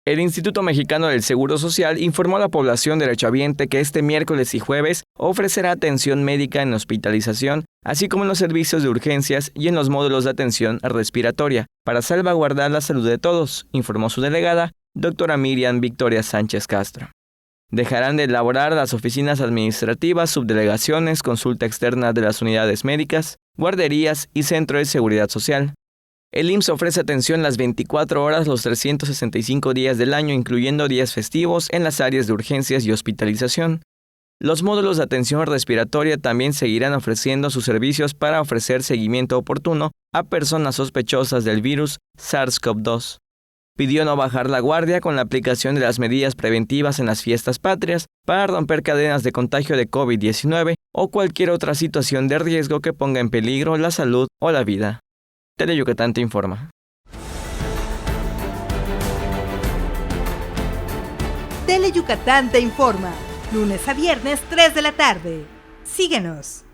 El Instituto Mexicano del Seguro Social informó a la población derechohabiente que este miércoles y jueves ofrecerá atención médica en hospitalización, así como en los servicios de urgencias y en los módulos de atención respiratoria, para salvaguardar la salud de todos, informó su delegada, doctora Miriam Victoria Sánchez Castro. Dejarán de elaborar las oficinas administrativas, subdelegaciones, consulta externa de las unidades médicas, guarderías y centro de seguridad social. El IMSS ofrece atención las 24 horas los 365 días del año, incluyendo días festivos en las áreas de urgencias y hospitalización. Los módulos de atención respiratoria también seguirán ofreciendo sus servicios para ofrecer seguimiento oportuno a personas sospechosas del virus SARS-CoV-2. Pidió no bajar la guardia con la aplicación de las medidas preventivas en las fiestas patrias para romper cadenas de contagio de COVID-19 o cualquier otra situación de riesgo que ponga en peligro la salud o la vida. Teleyucatán te informa. Teleyucatán te informa, lunes a viernes 3 de la tarde. Síguenos.